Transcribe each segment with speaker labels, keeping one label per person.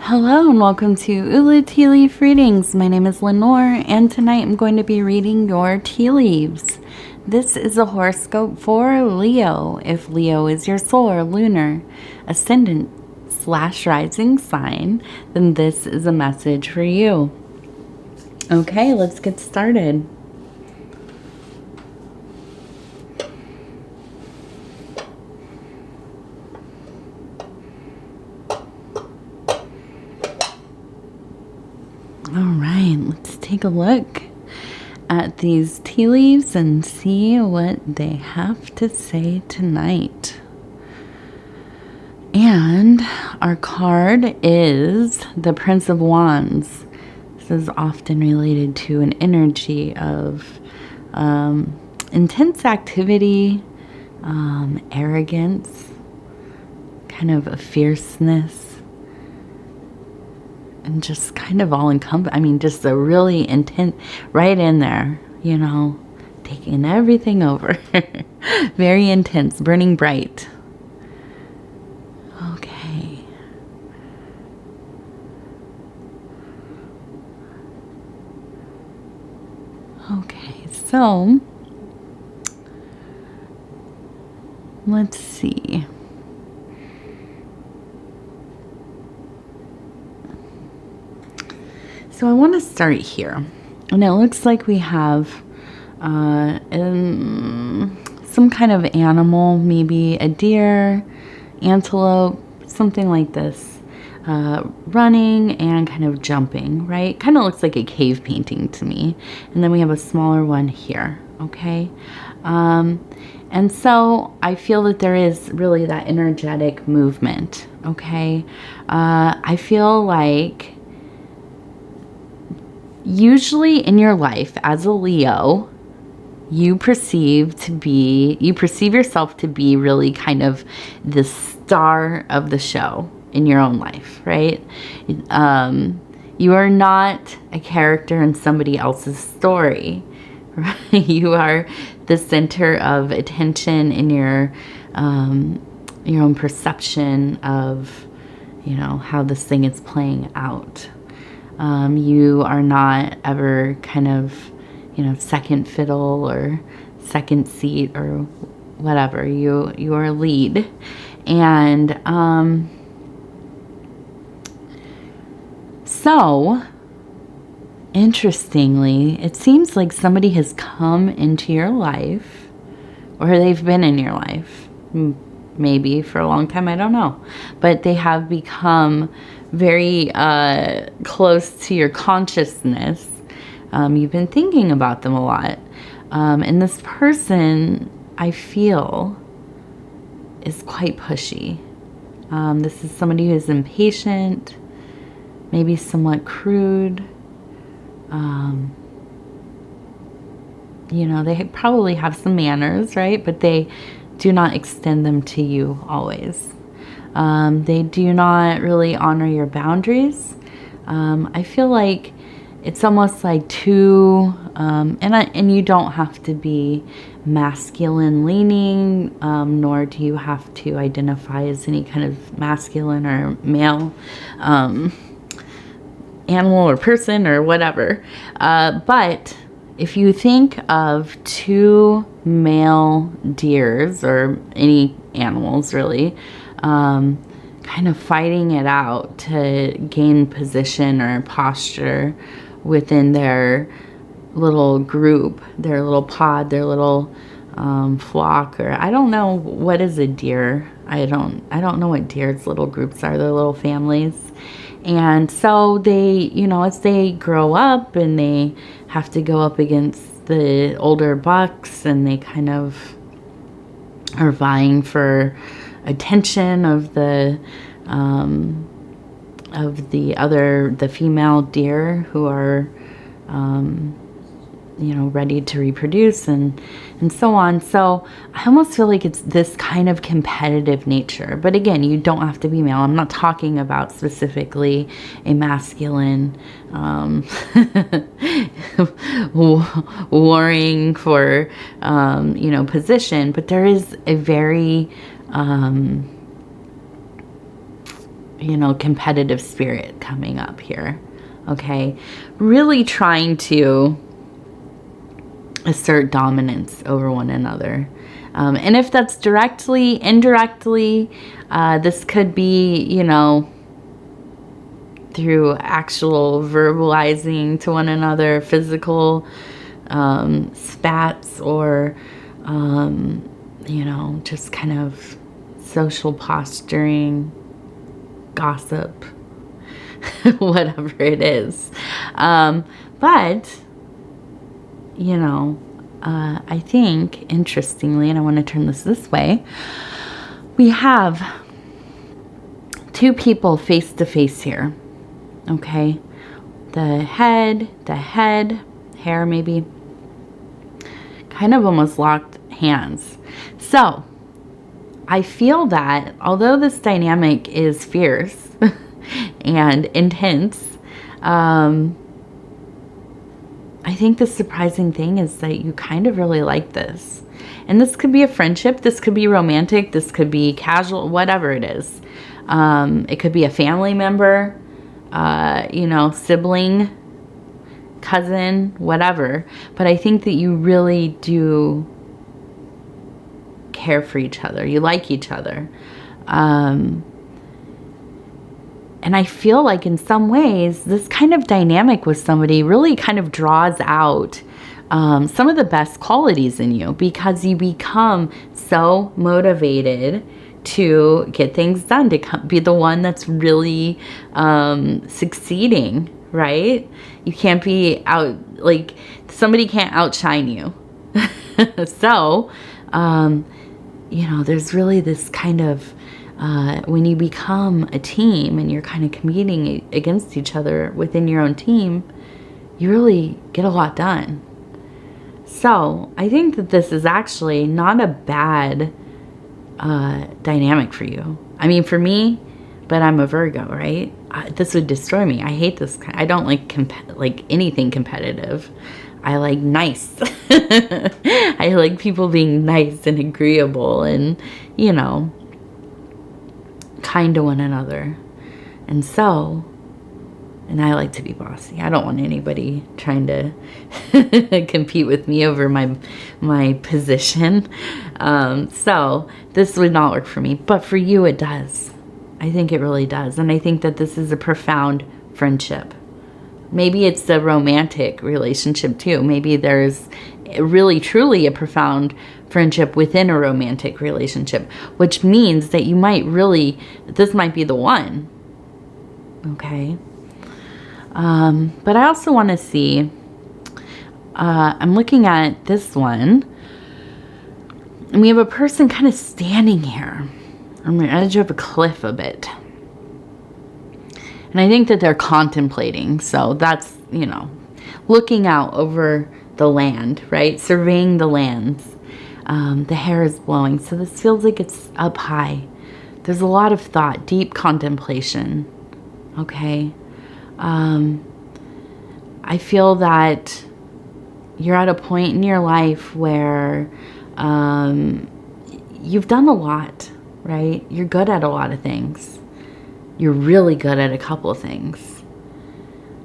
Speaker 1: Hello and welcome to Ulu Tea Leaf Readings. My name is Lenor and tonight I'm going to be reading your tea leaves. This is a horoscope for Leo. If Leo is your solar, lunar, ascendant / rising sign, then this is a message for you. Okay, let's get started. All right, let's take a look at these tea leaves and see what they have to say tonight. And our card is the Prince of Wands. This is often related to an energy of intense activity, arrogance, kind of a fierceness. And just kind of all encompassing. I mean, just a really intense, right in there, you know, taking everything over. Very intense, burning bright. Okay. Okay, so let's see. So I want to start here, and it looks like we have some kind of animal, maybe a deer, antelope, something like this, running and kind of jumping, right? Kind of looks like a cave painting to me. And then we have a smaller one here, okay? And so I feel that there is really that energetic movement, okay? I feel like usually in your life as a Leo, you perceive yourself to be really kind of the star of the show in your own life, right? You are not a character in somebody else's story, right? You are the center of attention in your own perception of, you know, how this thing is playing out. You are not ever kind of, you know, second fiddle or second seat or whatever. You are lead. And so, interestingly, it seems like somebody has come into your life, or they've been in your life, maybe for a long time, I don't know. But they have become very close to your consciousness. You've been thinking about them a lot. And this person, I feel, is quite pushy. This is somebody who is impatient, maybe somewhat crude. You know, they probably have some manners, right? But they do not extend them to you always. They do not really honor your boundaries. I feel like it's almost like too, and you don't have to be masculine leaning, nor do you have to identify as any kind of masculine or male animal or person or whatever. But if you think of two male deers or any animals really, kind of fighting it out to gain position or posture within their little group, their little pod, their little flock, or I don't know what is a deer. I don't know what deer's little groups are, their little families. And so they, you know, as they grow up and they have to go up against the older bucks, and they kind of are vying for attention of the female deer who are you know, ready to reproduce and so on. So I almost feel like it's this kind of competitive nature. But again, you don't have to be male. I'm not talking about specifically a masculine warring for you know, position, but there is a very you know, competitive spirit coming up here. Okay. Really trying to assert dominance over one another. And if that's directly, indirectly, this could be, you know, through actual verbalizing to one another, physical spats, or, you know, just kind of social posturing, gossip, whatever it is. But, you know, I think, interestingly, and I want to turn this way, we have two people face to face here. Okay, the head, hair maybe, kind of almost locked hands. So I feel that although this dynamic is fierce and intense, I think the surprising thing is that you kind of really like this. And this could be a friendship, this could be romantic, this could be casual, whatever it is. It could be a family member, you know, sibling, cousin, whatever. But I think that you really do care for each other. You like each other. And I feel like in some ways, this kind of dynamic with somebody really kind of draws out some of the best qualities in you, because you become so motivated to get things done, to be the one that's really succeeding, right? You can't be out, like, somebody can't outshine you. So, you know, there's really this kind of, when you become a team and you're kind of competing against each other within your own team, you really get a lot done. So I think that this is actually not a bad dynamic for you. I mean, for me, but I'm a Virgo, right? This would destroy me. I hate this. I don't like anything competitive. I like nice. I like people being nice and agreeable and, you know, kind to one another. And so, and I like to be bossy. I don't want anybody trying to compete with me over my position. So this would not work for me, but for you it does. I think it really does. And I think that this is a profound friendship. Maybe it's a romantic relationship too. Maybe there's really truly a profound friendship within a romantic relationship, which means that you might really, this might be the one. Okay. But I also want to see, I'm looking at this one, and we have a person kind of standing here on the edge of a cliff a bit. And I think that they're contemplating. So that's, you know, looking out over the land, right? Surveying the lands. The hair is blowing. So this feels like it's up high. There's a lot of thought, deep contemplation. Okay. I feel that you're at a point in your life where you've done a lot, right? You're good at a lot of things. You're really good at a couple of things.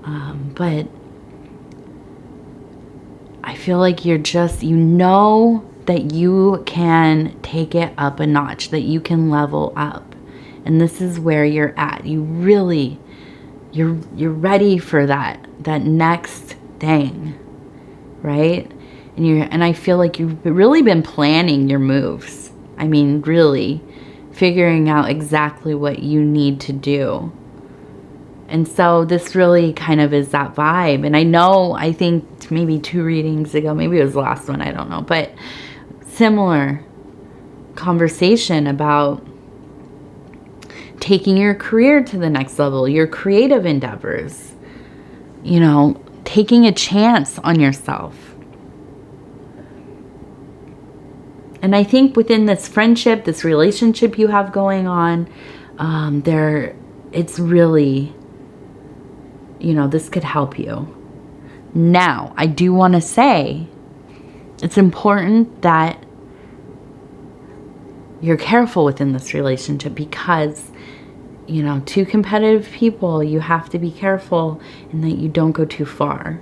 Speaker 1: But I feel like you're just, you know that you can take it up a notch, that you can level up. And this is where you're at. You really, you're ready for that next thing, right? And I feel like you've really been planning your moves. I mean, really figuring out exactly what you need to do. And so this really kind of is that vibe. And I think maybe 2 readings ago, maybe it was the last one, I don't know, but similar conversation about taking your career to the next level, your creative endeavors, you know, taking a chance on yourself. And I think within this friendship, this relationship you have going on, it's really, you know, this could help you. Now, I do want to say it's important that you're careful within this relationship, because you know, two competitive people, you have to be careful and that you don't go too far.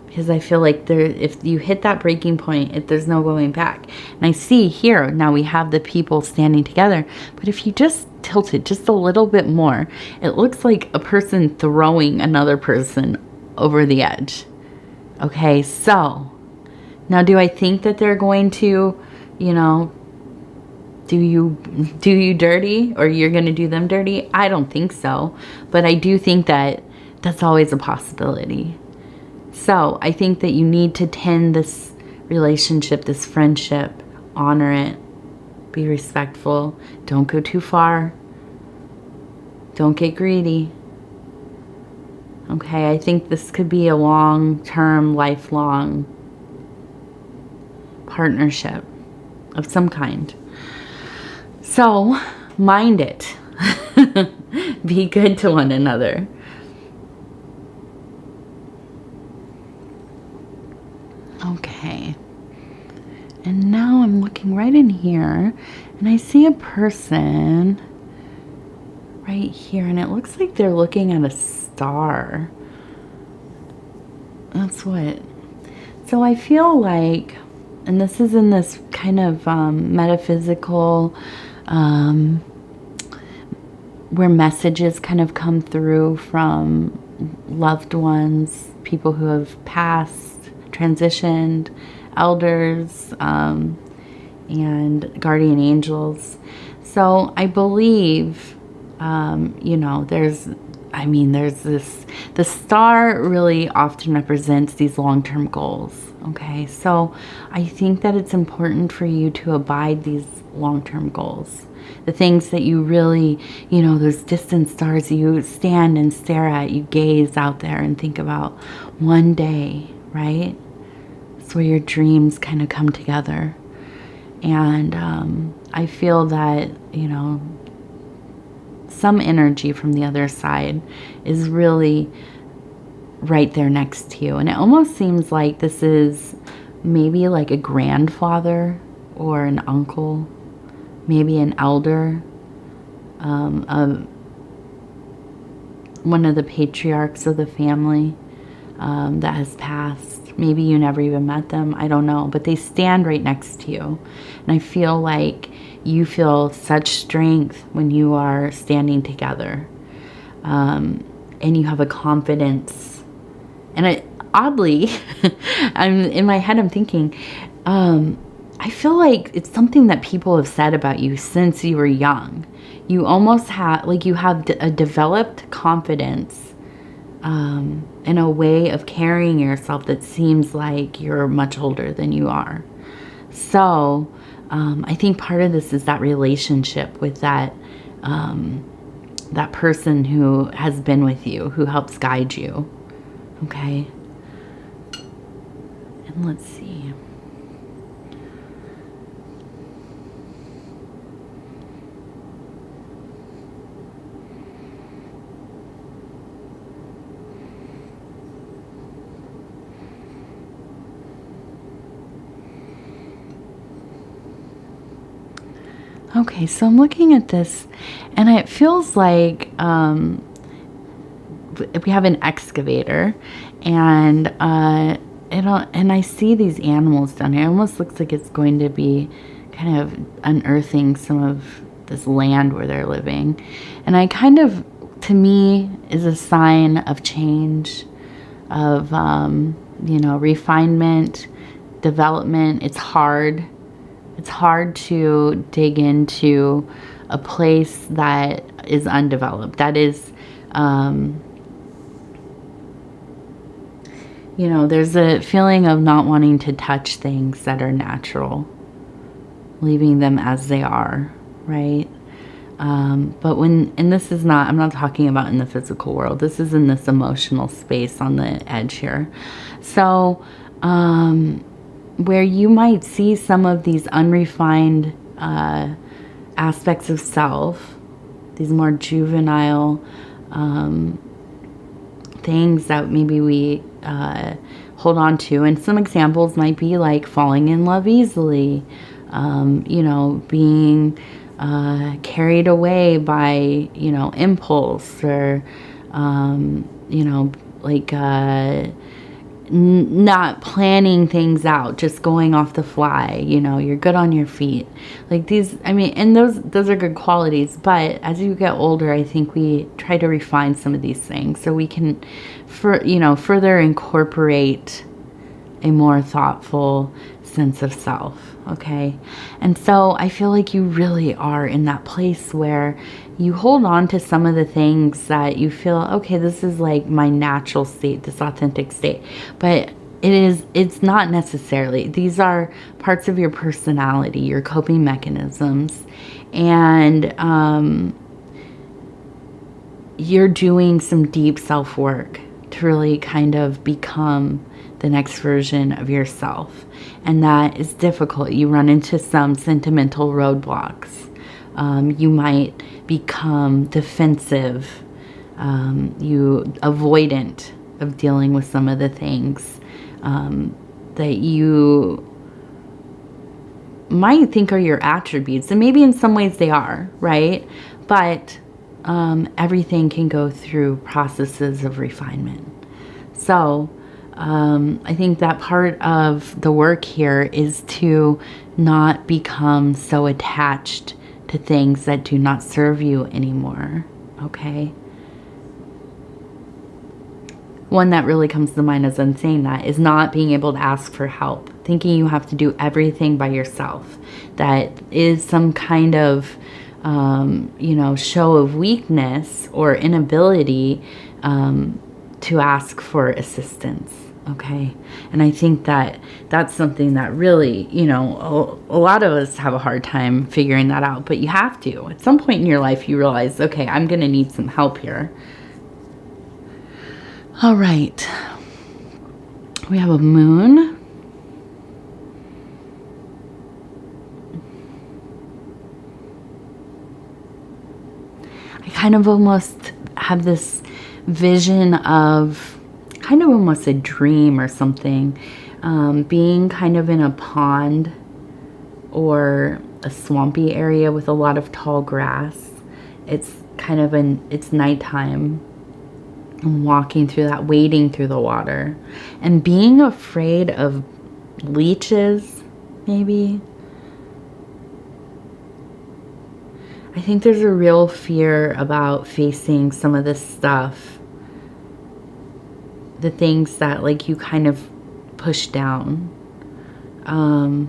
Speaker 1: Because I feel like if you hit that breaking point, there's no going back. And I see here, now we have the people standing together. But if you just tilt it just a little bit more, it looks like a person throwing another person over the edge. Okay, so now do I think that they're going to, you know, do you dirty, or you're going to do them dirty? I don't think so. But I do think that that's always a possibility. So I think that you need to tend this relationship, this friendship, honor it, be respectful, don't go too far, don't get greedy. Okay, I think this could be a long-term, lifelong partnership of some kind. So, mind it. Be good to one another. Okay. And now I'm looking right in here, and I see a person right here, and it looks like they're looking at a star. That's what. So I feel like, and this is in this kind of metaphysical, where messages kind of come through from loved ones, people who have passed, transitioned, elders, and guardian angels. So I believe, you know, there's this, the star really often represents these long-term goals. Okay, so I think that it's important for you to abide these long-term goals. The things that you really, you know, those distant stars you stand and stare at, you gaze out there and think about one day, right? It's where your dreams kind of come together. And I feel that, you know, some energy from the other side is really right there next to you. And it almost seems like this is maybe like a grandfather or an uncle, maybe an elder, one of the patriarchs of the family that has passed. Maybe you never even met them. I don't know. But they stand right next to you. And I feel like you feel such strength when you are standing together. And you have a confidence. And oddly, in my head I'm thinking, I feel like it's something that people have said about you since you were young. You almost have, like, you have a developed confidence in a way of carrying yourself that seems like you're much older than you are. So I think part of this is that relationship with that that person who has been with you, who helps guide you. Okay. And let's see. Okay, so I'm looking at this, and it feels like we have an excavator, and I see these animals down here. It almost looks like it's going to be kind of unearthing some of this land where they're living, and I kind of, to me, is a sign of change, of you know, refinement, development. It's hard. It's hard to dig into a place that is undeveloped. That is, you know, there's a feeling of not wanting to touch things that are natural, leaving them as they are, right? But and this is not, I'm not talking about in the physical world. This is in this emotional space on the edge here. So, where you might see some of these unrefined aspects of self, these more juvenile things that maybe we hold on to. And some examples might be like falling in love easily, you know, being carried away by, you know, impulse, or, you know, like not planning things out, just going off the fly. You know, you're good on your feet. Like these, I mean, and those are good qualities. But as you get older, I think we try to refine some of these things so we can, you know, further incorporate a more thoughtful sense of self. Okay. And so I feel like you really are in that place where you hold on to some of the things that you feel, okay, this is like my natural state, this authentic state. But it's not necessarily. These are parts of your personality, your coping mechanisms. And you're doing some deep self-work to really kind of become the next version of yourself. And that is difficult. You run into some sentimental roadblocks. You might become defensive, you avoidant of dealing with some of the things that you might think are your attributes. And maybe in some ways they are, right? But everything can go through processes of refinement. So I think that part of the work here is to not become so attached to things that do not serve you anymore, okay? One that really comes to mind as I'm saying that is not being able to ask for help, thinking you have to do everything by yourself. That is some kind of, you know, show of weakness or inability to ask for assistance. Okay. And I think that that's something that really, you know, a lot of us have a hard time figuring that out, but you have to. At some point in your life, you realize, okay, I'm going to need some help here. All right. We have a moon. I kind of almost have this vision of kind of almost a dream or something, being kind of in a pond or a swampy area with a lot of tall grass. It's kind of it's nighttime. I'm walking through that, wading through the water and being afraid of leeches, maybe. I think there's a real fear about facing some of this stuff. The things that like you kind of push down. I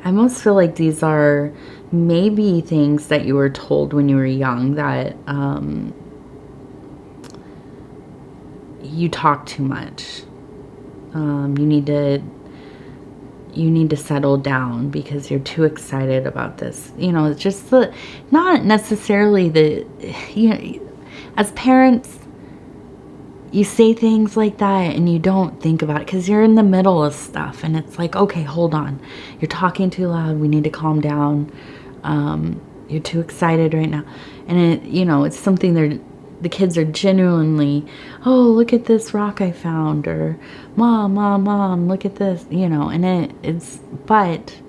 Speaker 1: almost feel like these are maybe things that you were told when you were young, that you talk too much. You need to settle down because you're too excited about this. You know, it's just not necessarily you know, as parents, you say things like that and you don't think about it because you're in the middle of stuff and it's like, okay, hold on. You're talking too loud. We need to calm down. You're too excited right now. And you know, it's something the kids are genuinely, oh, look at this rock I found, or mom, look at this, you know, and but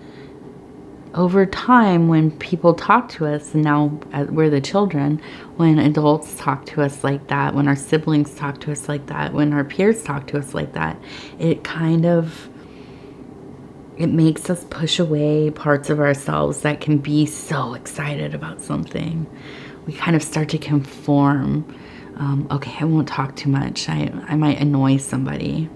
Speaker 1: over time, when people talk to us, and now we're the children, when adults talk to us like that, when our siblings talk to us like that, when our peers talk to us like that, it makes us push away parts of ourselves that can be so excited about something. We kind of start to conform. Okay, I won't talk too much. I might annoy somebody.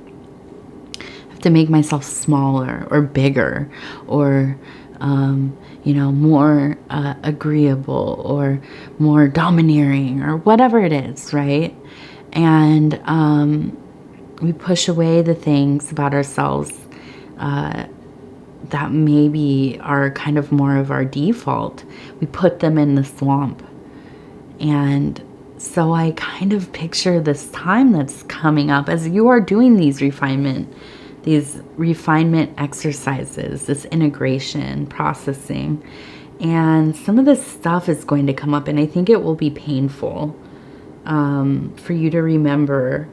Speaker 1: I have to make myself smaller or bigger, or you know, more agreeable or more domineering or whatever it is, right? And we push away the things about ourselves that maybe are kind of more of our default. We put them in the swamp. And so I kind of picture this time that's coming up as you are doing these refinement exercises, this integration, processing, and some of this stuff is going to come up, and I think it will be painful for you to remember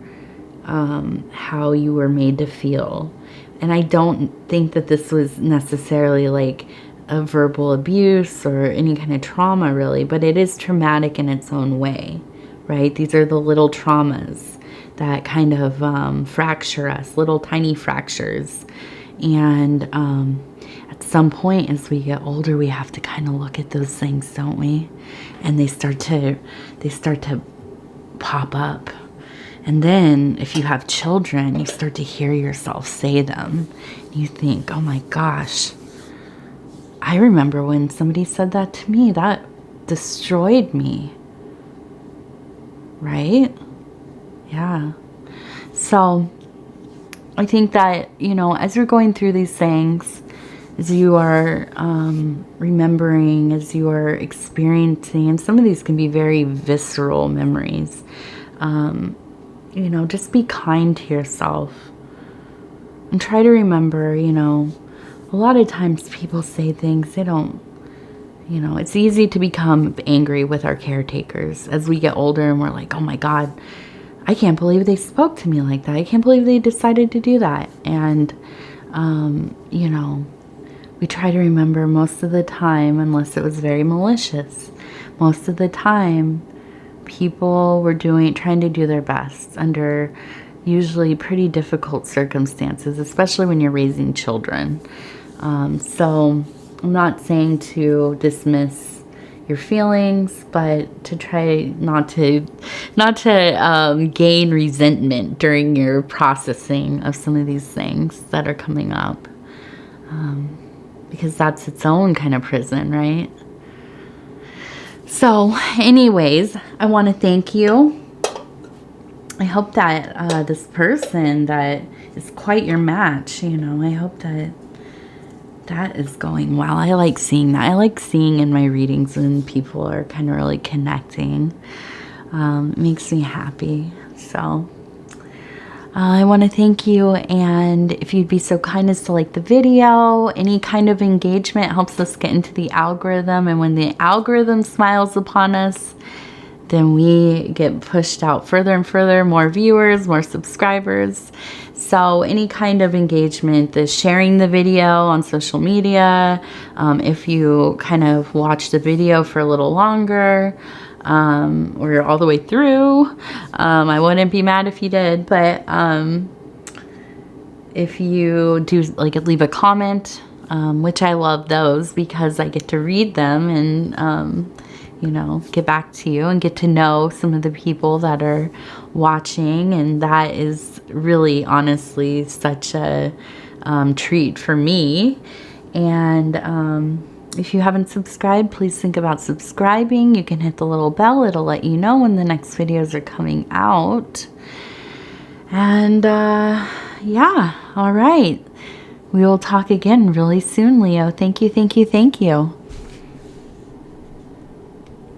Speaker 1: how you were made to feel. And I don't think that this was necessarily like a verbal abuse or any kind of trauma really, but it is traumatic in its own way, right? These are the little traumas that kind of fracture us, little tiny fractures. And at some point as we get older, we have to kind of look at those things, don't we? And they start to pop up. And then if you have children, you start to hear yourself say them. You think, oh my gosh, I remember when somebody said that to me, that destroyed me. Right? Yeah. So I think that, you know, as you're going through these things, as you are remembering, as you are experiencing, and some of these can be very visceral memories, you know, just be kind to yourself and try to remember, you know, a lot of times people say things, they don't, you know, it's easy to become angry with our caretakers as we get older and we're like, oh my God, I can't believe they spoke to me like that. I can't believe they decided to do that. And, you know, we try to remember most of the time, unless it was very malicious, most of the time, people were trying to do their best under usually pretty difficult circumstances, especially when you're raising children. So I'm not saying to dismiss your feelings, but to try not to gain resentment during your processing of some of these things that are coming up, because that's its own kind of prison, right? So anyways, I want to thank you. I hope that this person that is quite your match, you know, I hope that that is going well. I like seeing that. I like seeing in my readings when people are kind of really connecting. It makes me happy. So I want to thank you, and if you'd be so kind as to like the video, any kind of engagement helps us get into the algorithm, and when the algorithm smiles upon us, then we get pushed out further and further, more viewers, more subscribers. So any kind of engagement, the sharing the video on social media, if you kind of watch the video for a little longer, or all the way through, I wouldn't be mad if you did, but if you do like leave a comment, which I love those because I get to read them and you know, get back to you and get to know some of the people that are watching, and that is really honestly such a treat for me. And if you haven't subscribed, please think about subscribing. You can hit the little bell. It'll let you know when the next videos are coming out. And yeah, all right. We will talk again really soon, Leo. Thank you, thank you, thank you.